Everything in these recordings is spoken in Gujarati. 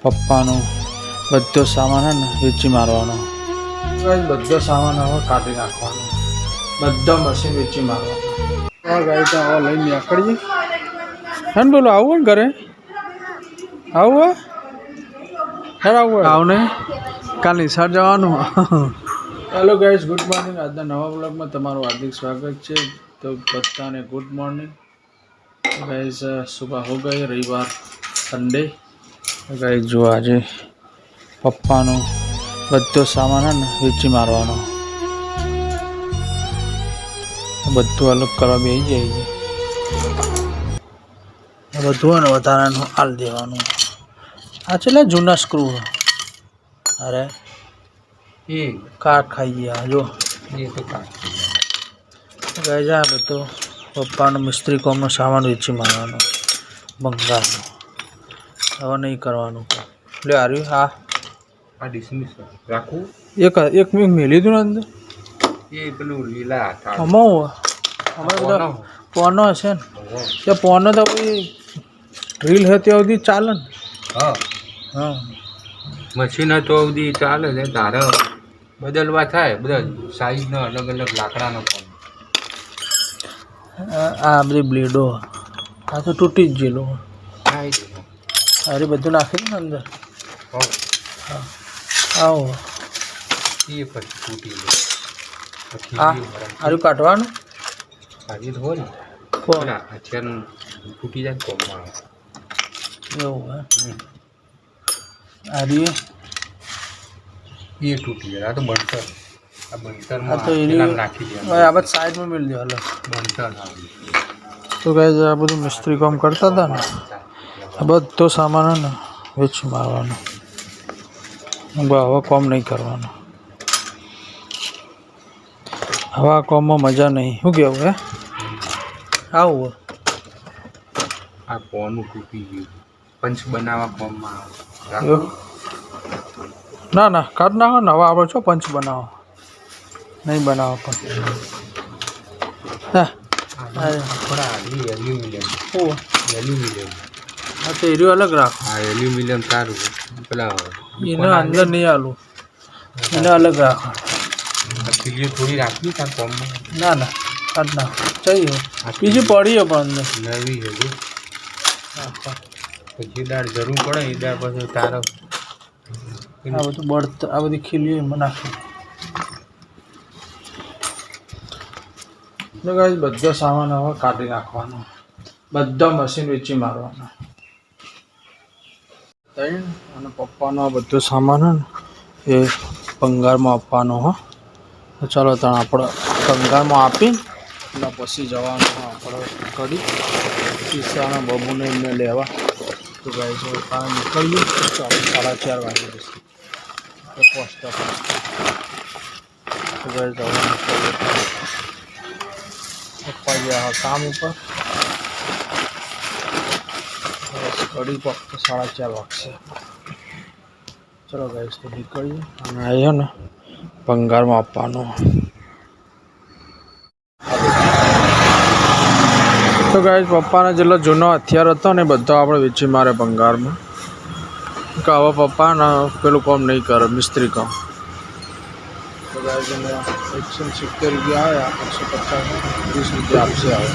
પપ્પાનો બધો સામાન હે ને વેચી મારવાનો. બધો સામાન હવે કાઢી નાખવાનો, બધા મશીન વેચી મારવાનો. ગાડી તો હવે લઈને નીકળીએ. હે ને બોલો આવું ને ઘરે આવું હેર આવું આવ ને કાલ નિશાળ જવાનું. Hello guys, good morning. આજના નવા બ્લોગમાં તમારું હાર્દિક સ્વાગત છે. તો બધાને ગુડ મોર્નિંગ ગાઈઝ. સુબહ હો ગઈ, રવિવાર સન્ડે. ગાઈઝ જો આજે પપ્પાનો બધો સામાન હે ને વેચી મારવાનો, બધું અલગ કરવા બેસી જાય છે. બધું ને વધારાનું હાલ દેવાનું. આ છે જૂના સ્ક્રૂ. અરે એ કાટ ખાઈ ગયા જો. એ તો કાટ ગાઈઝ આ બધો પપ્પાનો મિસ્ત્રી કોમનો સામાન વેચી મારવાનો બંગાળનો. હવે નહીં કરવાનું. લે હાર્યું હા આ ડિસમિસ રાખું. એક મેં મેલી દઉં ને અંદર. એ પેલું લીલા અમારે બધા પોનો હશે ને ત્યાં પોનો તો પછી ડ્રીલ હતી સુધી ચાલે ને. હા હા મશીન તો સુધી ચાલે છે. તારે બદલવા થાય બધા સાઈઝનો અલગ અલગ લાકડાનો પણ. આ બધી બ્લેડો આ તો તૂટી જ ગયેલો. અરે બધું નાખી દે ને અંદર. હા આવો એ પછી તૂટી હા આરું કાઢવાનું. સાજી હોય ને અત્યારે તૂટી જાય કોમમાં એવું હે. આરી એ તૂટી જાય. આ તો બનતર. આ બનતરમાં તો નાખી દે. આ બધું સાઈડમાં મેળ દે. હાલો બનતર તો ગાઈઝ આ બધું મિસ્ત્રી કામ કરતા હતા ને, આ બધો સામાન હે ને વેચી મારવાનો. હવે કામ નહીં કરવાનું. હવે આ કામમાં મજા નહીં. શું કહેવું હે આવું આ કોનું તૂટી ગયું. પંચ બનાવવા કોમમાં એવું? ના ના કાઢ નાખો ને. હવે આપણે છો પંચ બનાવો નહીં બનાવો પણ. હા એલ્યુમિનિયમ. એલ્યુમિનિયમ હા તો એરિયો અલગ રાખો. હા એલ્યુમિનિયમ સારું. પેલા એને અંદર નહીં આલું, એને અલગ રાખો. ખીલીઓ થોડી રાખવી તાર કોમમાં. ના ના કાઢ નાખો. चाहिए બીજી પડી પણ અંદર નવી છે જો. પછી દાળ જરૂર પડે એ દાળ પછી તારો આ બધું બળત આ બધી ખીલીઓ એમાં નાખી. ગાઈઝ બધો સામાન હવે કાઢી નાખવાનો, બધા મશીન વેચી મારવાના. અને પપ્પાનો આ બધો સામાન હે ને એ ભંગારમાં આપવાનો. હો તો ચાલો ત્યાં આપણે ભંગારમાં આપીને એના પછી જવાનું આપણે કરી શીશાના બબુને એમને લેવા. તો ગાઈઝ કામ નીકળીએ. ચાલો 4:30 વાગે જશે પોસ્ટ ઓફિસ. તો ગાઈઝ હવે નીકળીએ. પપ્પા ગયા કામ ઉપર. બસ ઘડી ફક્ત 4:30 વાગશે. ચલો ગાઈસ તો નીકળીએ. અને આવ્યો ને ભંગારમાં આપવાનું. તો ગાઈસ પપ્પાને જેટલો જૂનો હથિયાર હતો ને બધો આપણે વેચી મારે ભંગારમાં. કે હવે પપ્પાને પેલું કામ નહીં કરે મિસ્ત્રી કામ. તો ગાઈસ એને 170 રૂપિયા આવ્યા. 150 20 રૂપિયા આપશે હવે.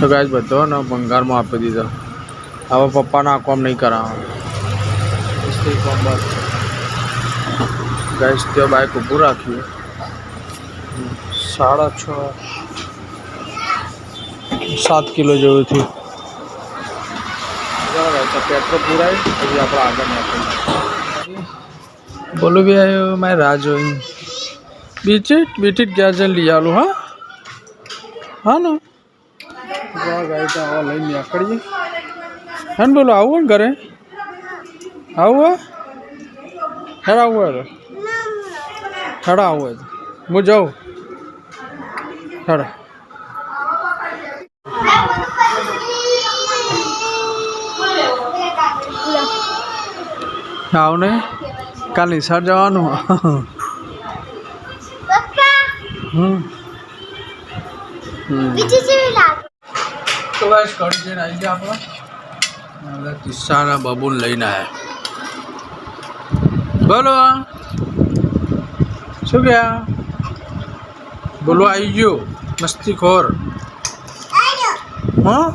તો ગાઈસ બધો ને ભંગારમાં આપી દીધો. હવે પપ્પાને આ કામ નહીં કરાવવાનું મિસ્ત્રી કામ. બસ ગાઈસ ત્યાં બાઇક ઊભું રાખ્યું. 6.5-7 કિલો જેવું થયું. પેટ્રોલ પૂરાય પછી આપણે આગળ નાખીએ. બોલો બી આવ્યો મારે રાહ જોઈ. બીટીટ ગેસ લઈ આલું. હા હા ને ગાડી તો હવે લઈને નીકળીએ. હે ને બોલો આવું ને ઘરે આવું હેડ આવું હોય તો હેડ આવું હોય તો હું જાઉં. હેડ આવ ને કાલ નિશાળ જવાનું. તો ગાઈસ ઘડી જઈને આવી ગયા આપણે. કિસ્સાના બબુન લઈને આવ્યા. બોલો શું ગયા બોલો આવી ગયો મસ્તી ખોર હા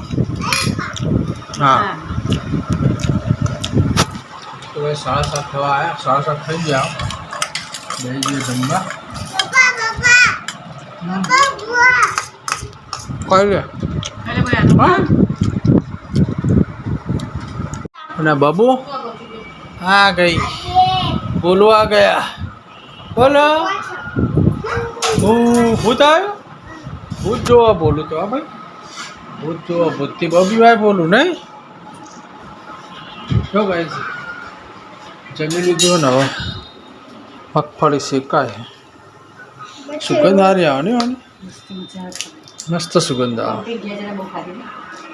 તો હવે 7:30 થવા આવ્યા 7:30 થઈ ગયા બે જે જમવા કઈ લે હા અને બાબુ હા ગઈ બોલવા ગયા બોલો હું થાય ભૂત જોવા બોલું તો હા ભાઈ ભૂત જોવા ભૂતથી બબી ભાઈ બોલું નહીં શું ભાઈ જમી લીધું ને હવે મગફળી શેકાય સુગંધ હારી આવે ને મસ્ત સુગંધ આવે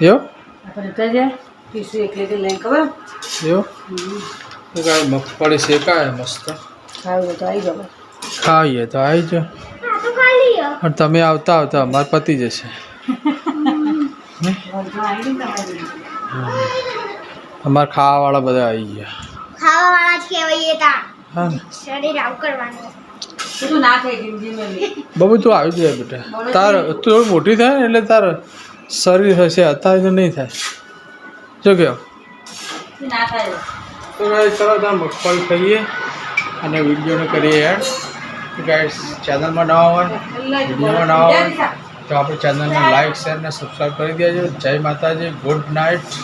એવું એવું મગફળી શેકાય મસ્ત ખાઈએ તો આવી જાઓ પણ તમે આવતા આવતા અમારે પતી જશે અમારે ખાવાવાળા બધા આવી ગયા ખાવાવાળા છે હવે હા ને શરીર આવ કરવાનું બાબુ તું આવી જાય બેટા તાર તું થોડી મોટી થાય ને એટલે તાર શરીર હશે અત્યારે તો નહીં થાય શું કહો તો ગાઈસ ચલો તાર મગફળી ખાઈએ અને વિડીયોને કરીએ એડ ગાઈસ ચેનલમાં નવા હોય વિડીયોમાં નવા હોય તો આપણી ચેનલને લાઈક શેર અને સબસ્ક્રાઈબ કરી દેજો જય માતાજી ગુડ નાઇટ